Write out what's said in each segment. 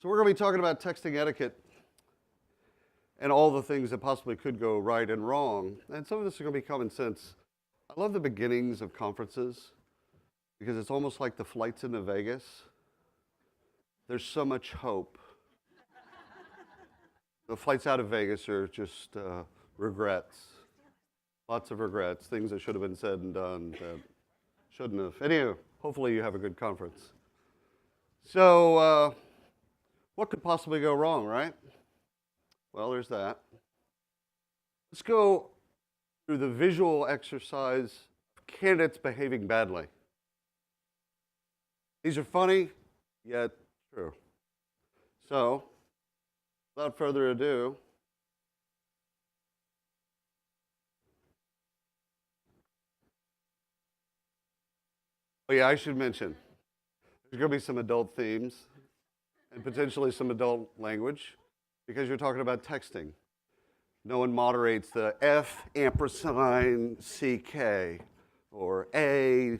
So we're going to be talking about texting etiquette and all the things that possibly could go right and wrong. And some of this is going to be common sense. I love the beginnings of conferences because it's almost like the flights into Vegas. There's so much hope. The flights out of Vegas are just regrets. Lots of regrets, things that should have been said and done that shouldn't have. Anyway, hopefully you have a good conference. So, what could possibly go wrong, right? Well, there's that. Let's go through the visual exercise of candidates behaving badly. These are funny, yet true. So, without further ado, oh yeah, I should mention, there's going to be some adult themes and potentially some adult language because you're talking about texting. No one moderates the F&CK or A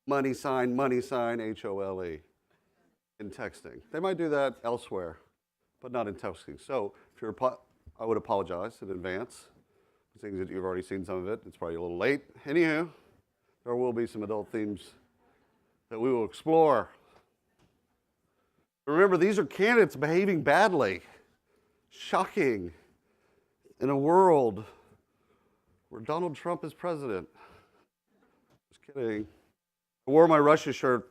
money sign HOLE in texting. They might do that elsewhere, but not in texting. So if you're, I would apologize in advance. Things that you've already seen some of it, it's probably a little late. Anywho, there will be some adult themes that we will explore. Remember, these are candidates behaving badly. Shocking in a world where Donald Trump is president. Just kidding. I wore my Russia shirt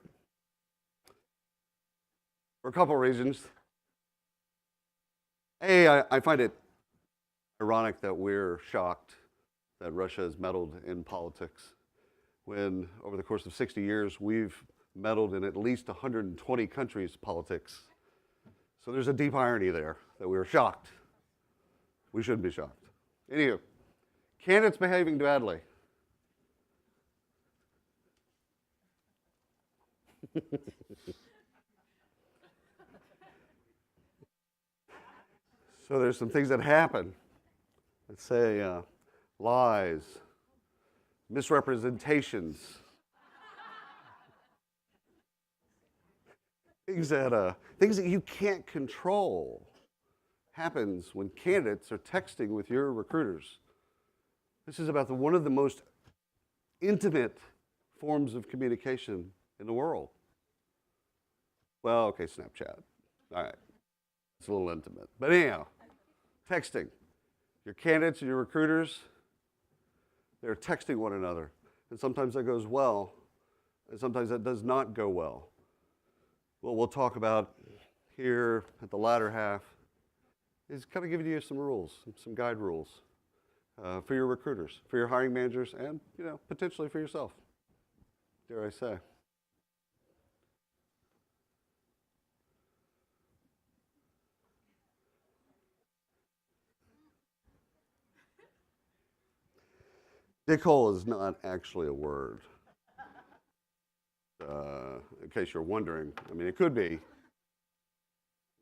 for a couple of reasons. A, I find it ironic that we're shocked that Russia has meddled in politics when over the course of 60 years we've meddled in at least 120 countries' politics. So there's a deep irony there that we were shocked. We shouldn't be shocked. Anywho, candidates behaving badly. So there's some things that happen. Let's say lies, misrepresentations, things that you can't control happens when candidates are texting with your recruiters. This is about one of the most intimate forms of communication in the world. Well, okay, Snapchat. All right, it's a little intimate. But anyhow, texting. Your candidates and your recruiters, they're texting one another. And sometimes that goes well, and sometimes that does not go well. What we'll talk about here at the latter half is kind of giving you some rules, some guide rules for your recruiters, for your hiring managers, and potentially for yourself, dare I say. Dickhole is not actually a word. In case you're wondering, I mean, it could be.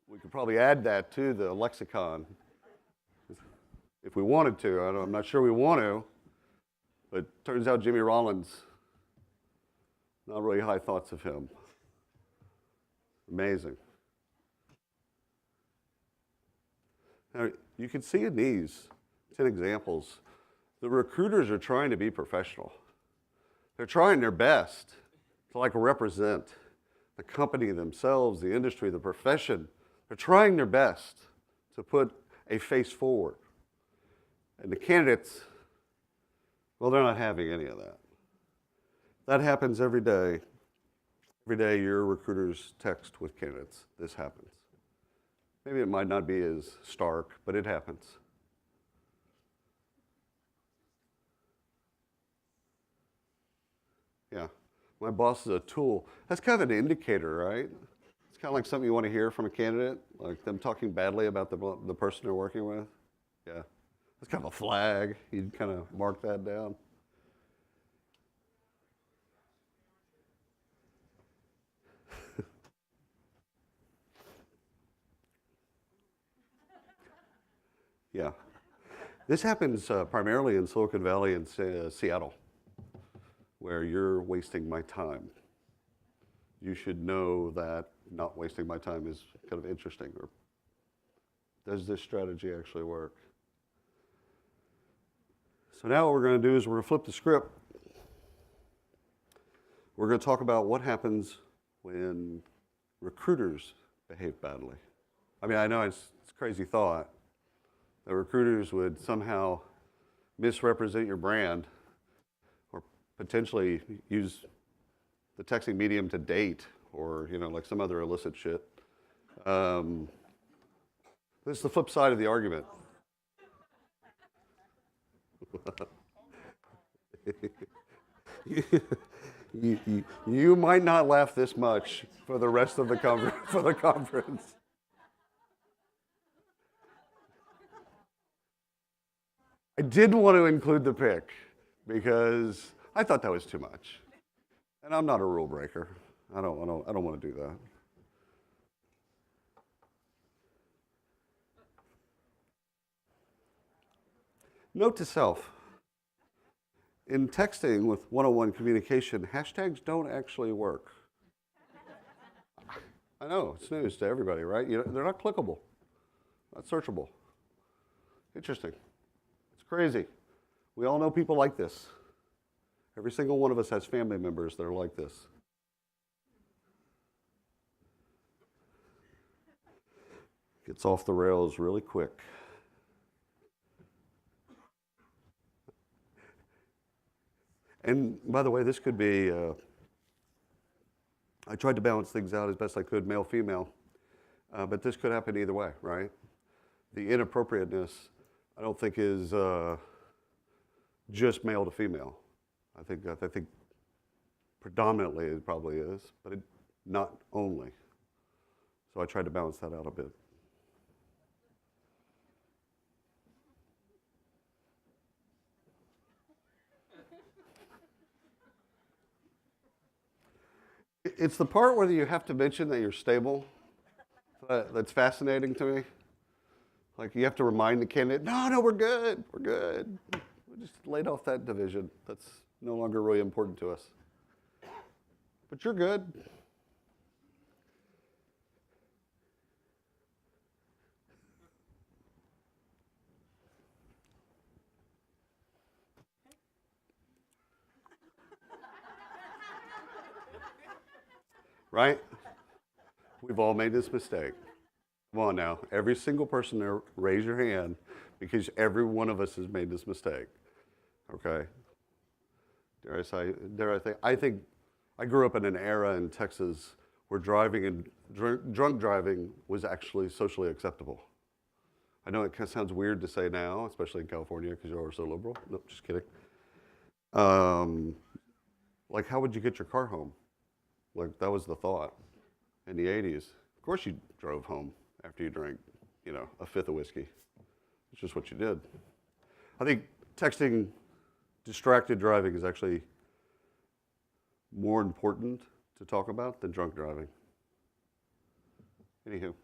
We could probably add that to the lexicon if we wanted to. I'm not sure we want to, but turns out Jimmy Rollins, not really high thoughts of him. Amazing. Now, you can see in these 10 examples, the recruiters are trying to be professional. They're trying their best to represent the company themselves, the industry, the profession. They're trying their best to put a face forward. And the candidates, well, they're not having any of that. That happens every day. Every day your recruiters text with candidates. This happens. Maybe it might not be as stark, but it happens. Yeah. My boss is a tool. That's kind of an indicator, right? It's kind of like something you want to hear from a candidate, like them talking badly about the person they're working with. Yeah. That's kind of a flag. You'd kind of mark that down. Yeah. This happens primarily in Silicon Valley and Seattle, where you're wasting my time. You should know that not wasting my time is kind of interesting, or does this strategy actually work? So now what we're going to do is we're going to flip the script. We're going to talk about what happens when recruiters behave badly. I mean, I know it's a crazy thought that recruiters would somehow misrepresent your brand or potentially use the texting medium to date or, like some other illicit shit. This is the flip side of the argument. You might not laugh this much for the rest of the conference. I did want to include the pic because I thought that was too much, and I'm not a rule breaker. I don't want to do that. Note to self. In texting with one-on-one communication, hashtags don't actually work. I know, it's news to everybody, right? They're not clickable, not searchable. Interesting. It's crazy. We all know people like this. Every single one of us has family members that are like this. Gets off the rails really quick. And by the way, this could be, I tried to balance things out as best I could, male, female, but this could happen either way, right? The inappropriateness, I don't think is just male to female. I think predominantly it probably is, but not only. So I tried to balance that out a bit. It's the part where you have to mention that you're stable that's fascinating to me. Like you have to remind the candidate, no, we're good. We just laid off that division. That's no longer really important to us. But you're good. Right? We've all made this mistake. Come on now. Every single person there, raise your hand because every one of us has made this mistake. Okay? I think I grew up in an era in Texas where driving and drunk driving was actually socially acceptable. I know it kind of sounds weird to say now, especially in California because you're so liberal. Nope, just kidding. Like, how would you get your car home? Like, that was the thought in the 80s. Of course you drove home after you drank, a fifth of whiskey. It's just what you did. I think texting, distracted driving is actually more important to talk about than drunk driving. Anywho.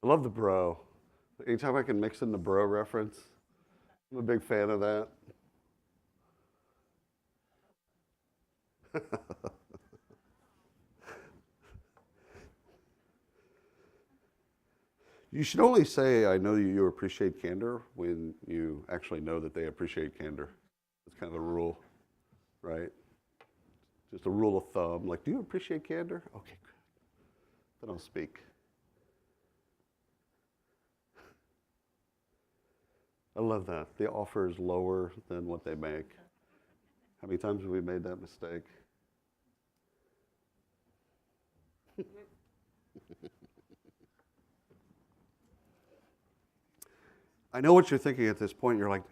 I love the bro. Anytime I can mix in the bro reference, I'm a big fan of that. You should only say, I know you appreciate candor when you actually know that they appreciate candor. It's kind of a rule, right? Just a rule of thumb. Like, do you appreciate candor? Okay, good. Then I'll speak. I love that. The offer is lower than what they make. How many times have we made that mistake? I know what you're thinking at this point. You're like,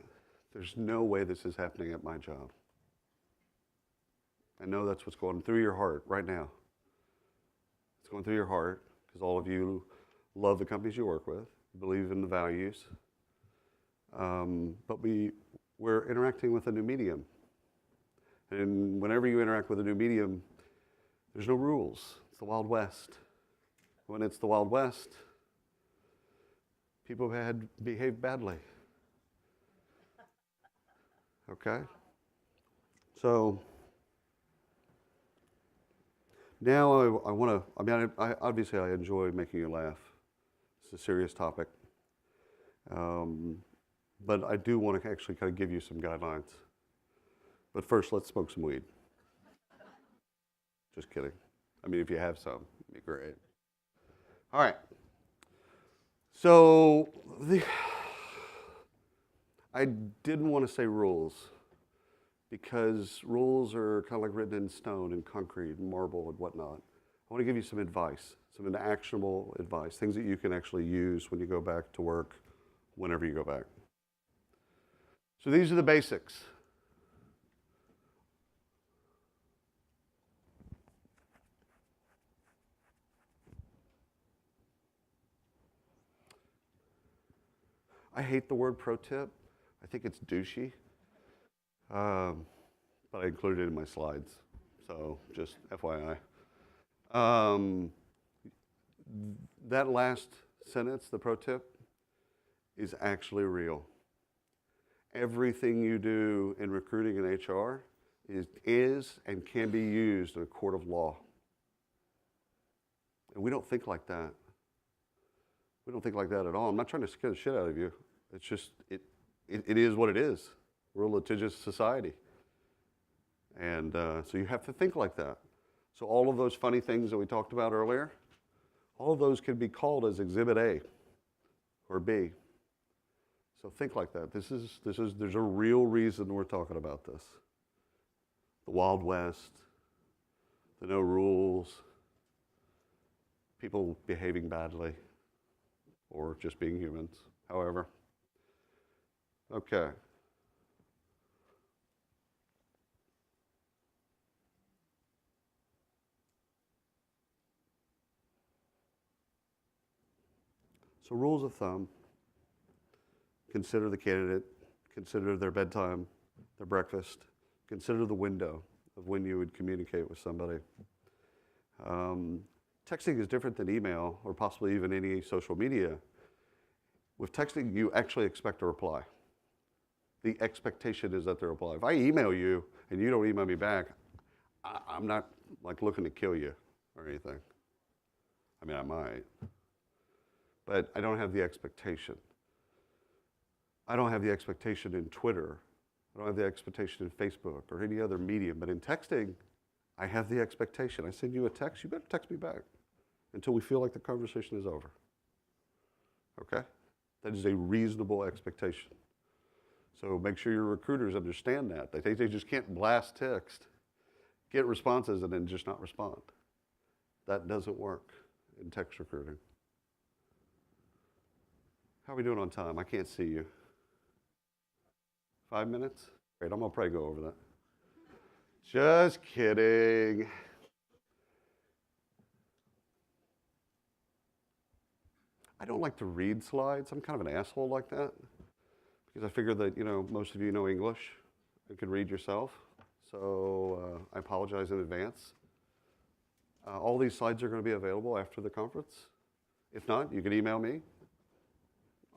there's no way this is happening at my job. I know that's what's going through your heart right now. It's going through your heart because all of you love the companies you work with, believe in the values. But we're interacting with a new medium. And whenever you interact with a new medium, there's no rules. It's the Wild West. When it's the Wild West, people had behaved badly. Okay? So now I want to, obviously I enjoy making you laugh. It's a serious topic. But I do want to actually kind of give you some guidelines. But first, let's smoke some weed. Just kidding. I mean, if you have some, it'd be great. All right. So I didn't want to say rules because rules are kind of like written in stone and concrete and marble and whatnot. I want to give you some advice, some actionable advice, things that you can actually use when you go back to work, whenever you go back. So these are the basics. I hate the word pro tip. I think it's douchey. But I included it in my slides, so just FYI. That last sentence, the pro tip, is actually real. Everything you do in recruiting and HR is and can be used in a court of law. And we don't think like that. We don't think like that at all. I'm not trying to scare the shit out of you. It's just, it is what it is. We're a litigious society. And so you have to think like that. So all of those funny things that we talked about earlier, all of those can be called as Exhibit A or B. So think like that. There's a real reason we're talking about this. The Wild West, the no rules, people behaving badly, or just being humans, however. Okay. So rules of thumb: consider the candidate, consider their bedtime, their breakfast, consider the window of when you would communicate with somebody. Texting is different than email or possibly even any social media. With texting, you actually expect a reply. The expectation is that they'll reply. If I email you and you don't email me back, I'm not like looking to kill you or anything. I mean, I might, but I don't have the expectation. I don't have the expectation in Twitter. I don't have the expectation in Facebook or any other medium. But in texting, I have the expectation. I send you a text, you better text me back until we feel like the conversation is over. Okay? That is a reasonable expectation. So make sure your recruiters understand that. They just can't blast text, get responses, and then just not respond. That doesn't work in text recruiting. How are we doing on time? I can't see you. 5 minutes? Great, I'm gonna probably go over that. Just kidding. I don't like to read slides. I'm kind of an asshole like that because I figure that, most of you know English and can read yourself. So I apologize in advance. All these slides are going to be available after the conference. If not, you can email me.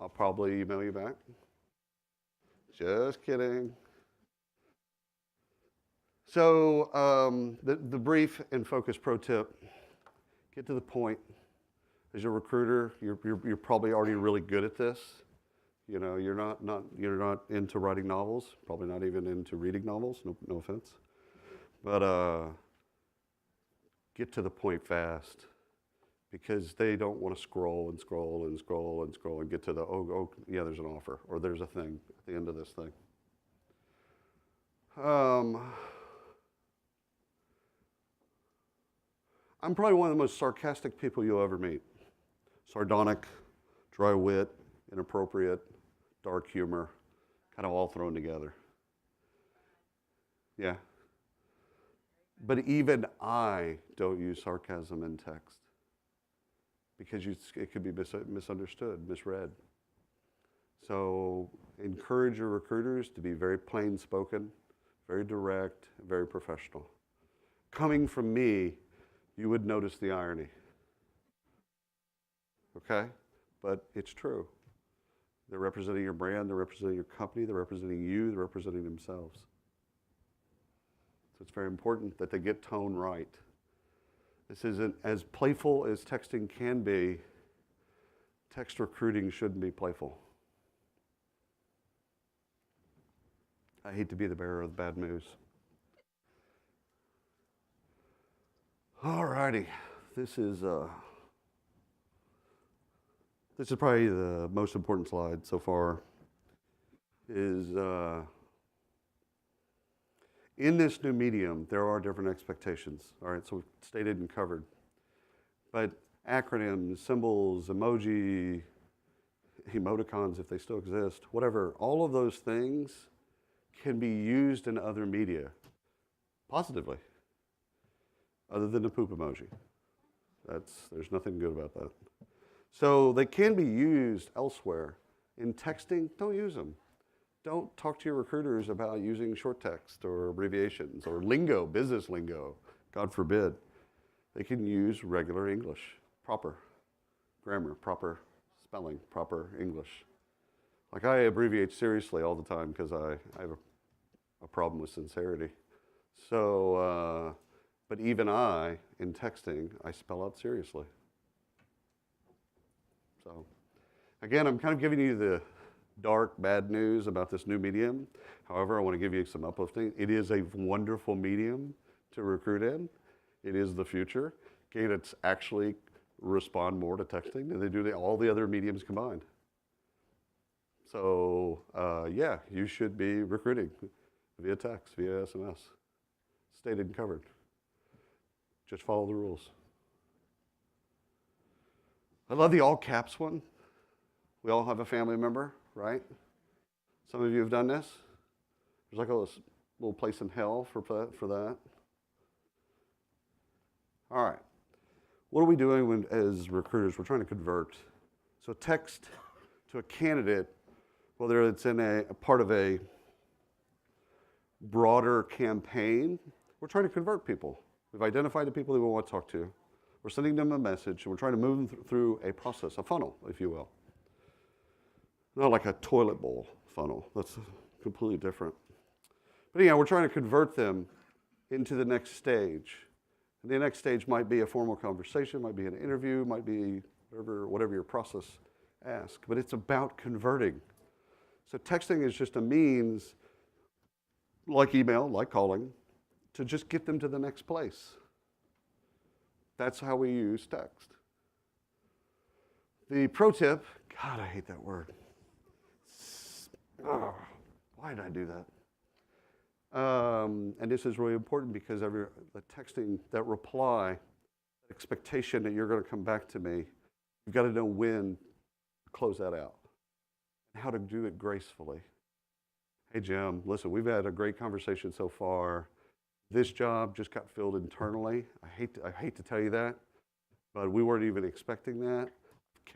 I'll probably email you back. Just kidding. So the brief and focused pro tip: get to the point. As a recruiter, you're probably already really good at this. You're not into writing novels, probably not even into reading novels. No offense, but get to the point fast, because they don't want to scroll and scroll and scroll and scroll and get to the yeah, there's an offer or there's a thing at the end of this thing. I'm probably one of the most sarcastic people you'll ever meet. Sardonic, dry wit, inappropriate, dark humor, kind of all thrown together. Yeah. But even I don't use sarcasm in text because it could be misunderstood, misread. So encourage your recruiters to be very plain spoken, very direct, very professional. Coming from me, you would notice the irony. okay? But it's true. They're representing your brand, they're representing your company, they're representing you, they're representing themselves. So it's very important that they get tone right. This isn't as playful as texting can be. Text recruiting shouldn't be playful. I hate to be the bearer of the bad news. All righty, this is probably the most important slide so far. Is in this new medium, there are different expectations. All right, so we've stated and covered. But acronyms, symbols, emoji, emoticons, if they still exist, whatever, all of those things can be used in other media positively, other than the poop emoji. There's nothing good about that. So they can be used elsewhere. In texting, don't use them. Don't talk to your recruiters about using short text or abbreviations or lingo, business lingo, God forbid. They can use regular English, proper grammar, proper spelling, proper English. Like I abbreviate seriously all the time because I have a problem with sincerity. So, but even in texting, I spell out seriously. So, again, I'm kind of giving you the dark, bad news about this new medium. However, I want to give you some uplifting. It is a wonderful medium to recruit in. It is the future. Candidates actually respond more to texting than they do to all the other mediums combined. So, yeah, you should be recruiting via text, via SMS. Stated and covered. Just follow the rules. I love the all caps one. We all have a family member, right? Some of you have done this. There's like a little place in hell for that. All right. What are we doing as recruiters? We're trying to convert. So text to a candidate, whether it's in a part of a broader campaign, we're trying to convert people. We've identified the people that we want to talk to. We're sending them a message, and we're trying to move them through a process, a funnel, if you will. Not like a toilet bowl funnel. That's completely different. But anyhow, we're trying to convert them into the next stage. And the next stage might be a formal conversation, might be an interview, might be whatever your process asks. But it's about converting. So texting is just a means, like email, like calling, to just get them to the next place. That's how we use text. The pro tip, God, I hate that word. Oh, why did I do that? And this is really important because the texting, that reply, expectation that you're going to come back to me, you've got to know when to close that out and how to do it gracefully. Hey, Jim, listen, we've had a great conversation so far. This job just got filled internally. I hate to tell you that, but we weren't even expecting that.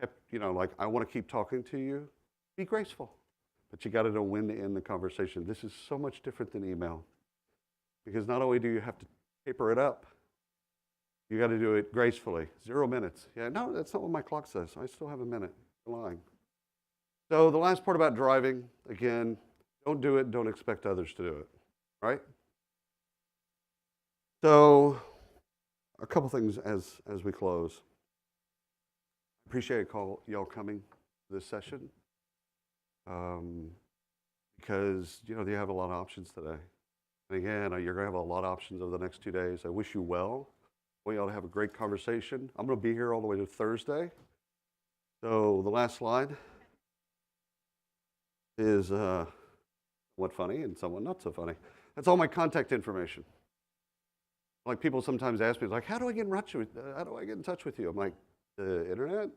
I want to keep talking to you. Be graceful. But you got to know when to end the conversation. This is so much different than email. Because not only do you have to taper it up, you got to do it gracefully. 0 minutes. Yeah, no, that's not what my clock says. I still have a minute. I'm lying. So the last part about driving, again, don't do it, don't expect others to do it. Right? So a couple things as we close. Appreciate y'all coming to this session. Because you have a lot of options today. And again, you're going to have a lot of options over the next 2 days. I wish you well. I want y'all to have a great conversation. I'm going to be here all the way to Thursday. So the last slide is somewhat funny and somewhat not so funny. That's all my contact information. Like people sometimes ask me, like, how do I get in touch with you? I'm like, the internet?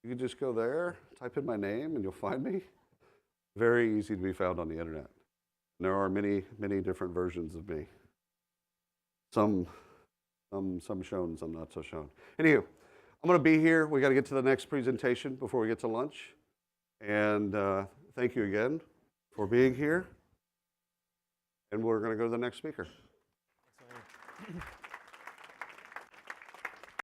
You can just go there, type in my name, and you'll find me. Very easy to be found on the internet. And there are many, many different versions of me. Some shown, some not so shown. Anywho, I'm going to be here. We got to get to the next presentation before we get to lunch. And thank you again for being here. And we're going to go to the next speaker.